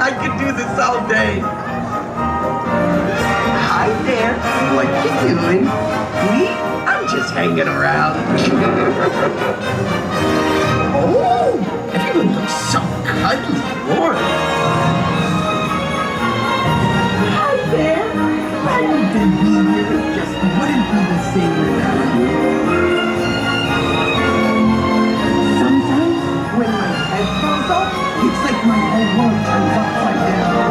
I could do this all day. Hi there. What you doing? Me? I'm just hanging around. Oh, everyone looks so cuddly, Lord. Hi there. I wouldn't be here. It just wouldn't be the same without you. Sometimes when my head falls off, it's like my whole world turns upside down.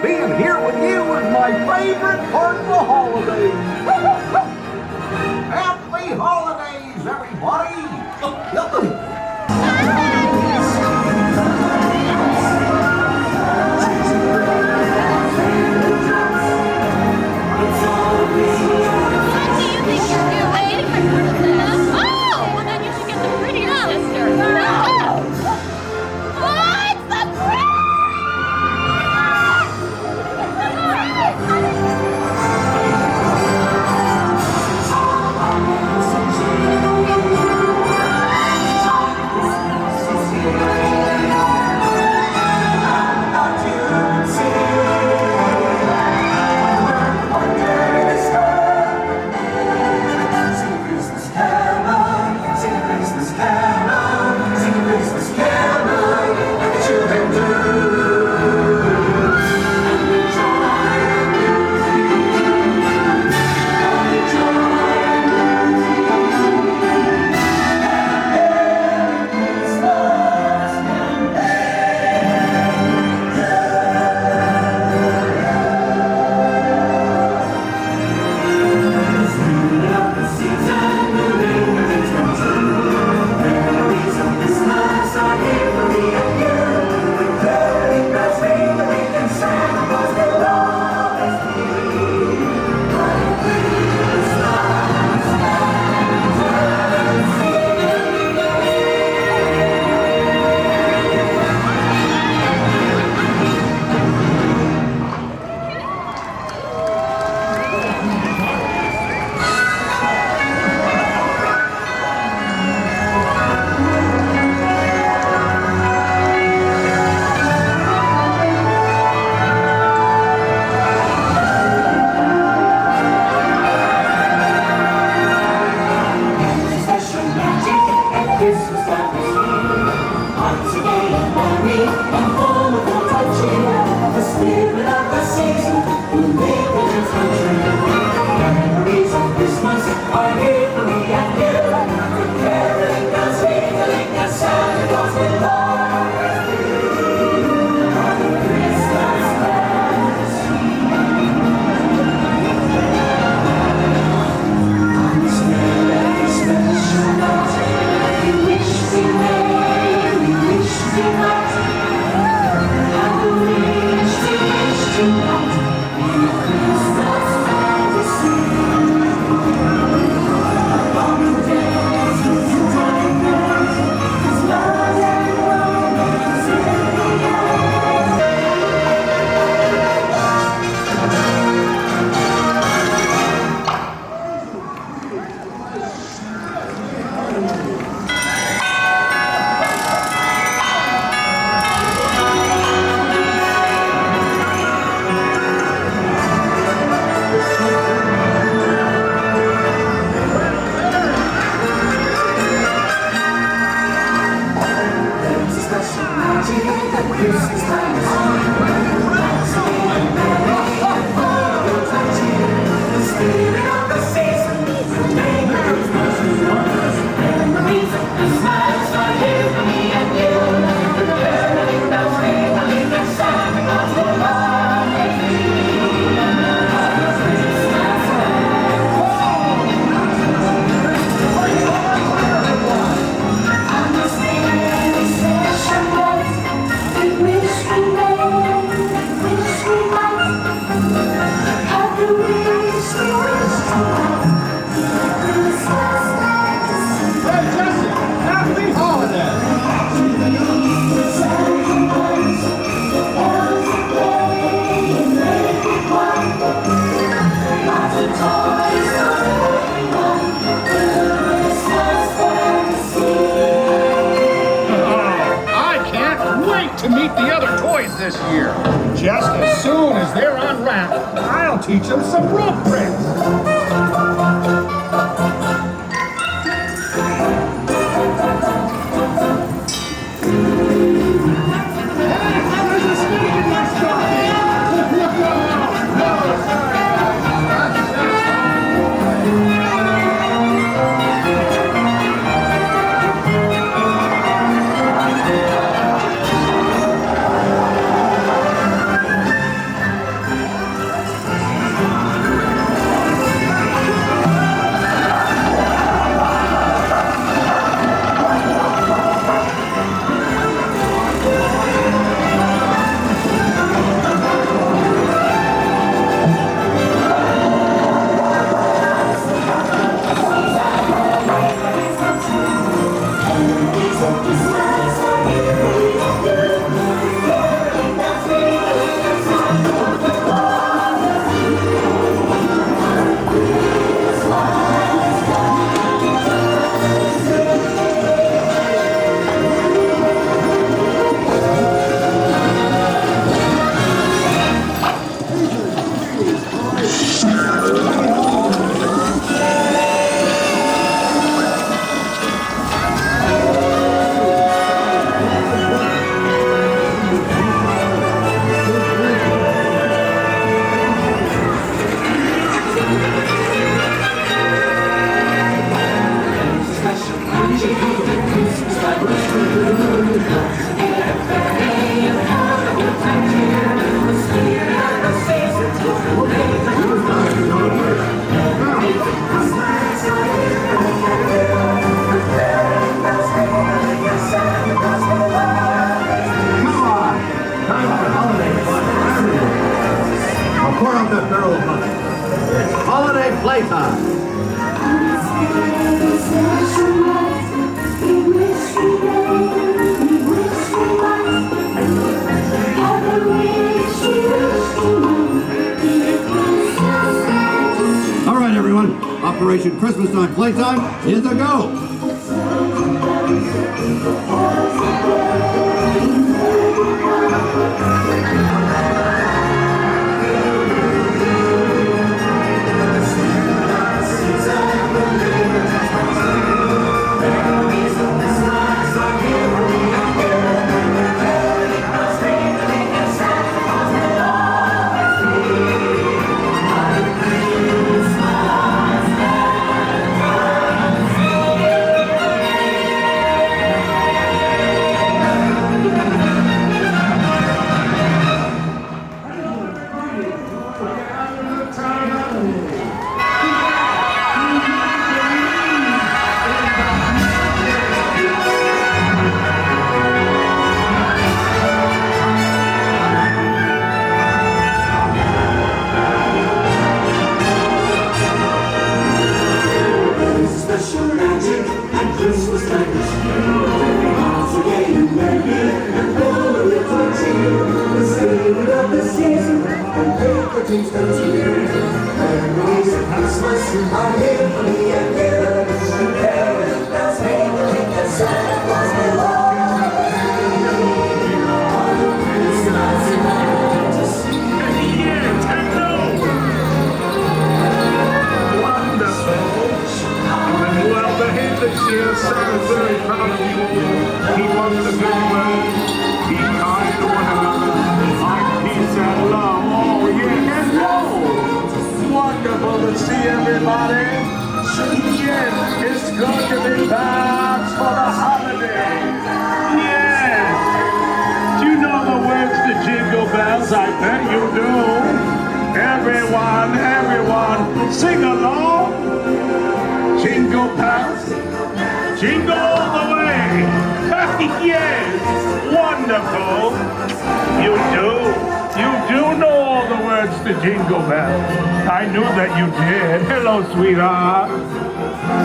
Being here with you is my favorite part of the holidays. Happy holidays, everybody! To meet the other toys this year. Just as soon as they're unwrapped, I'll teach them some rope tricks. along the girl hunt. It's holiday playtime. All right, everyone. Operation Christmas Time Playtime is a go. Santa's very proud of you. He wants a good way. Be kind to one another. Find peace and love. Oh, yeah. And wonderful to see everybody. Yes, it's going to be back for the holiday. Yes. Do you know the words to Jingle Bells? I bet you do. Everyone, sing along. Jingle bells. Jingle all the way! Yes! Wonderful! You do know all the words to Jingle Bells. I knew that you did. Hello, sweetheart.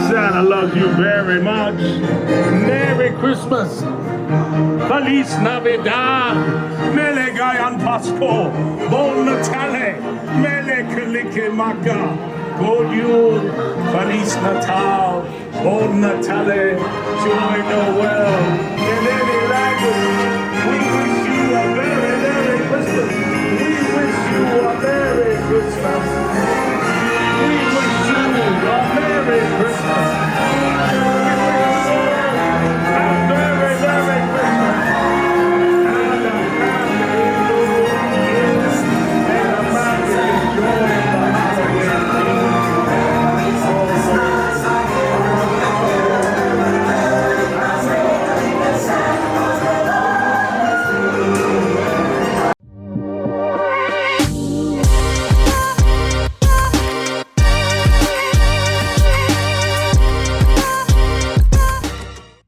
Santa loves you very much. Merry Christmas! Feliz Navidad! Mele Gayan Pasco! Bon Natale! Mele Kalikimaka! Good Yule! Feliz Natal! Bon Natale, Joy Noel, in any language.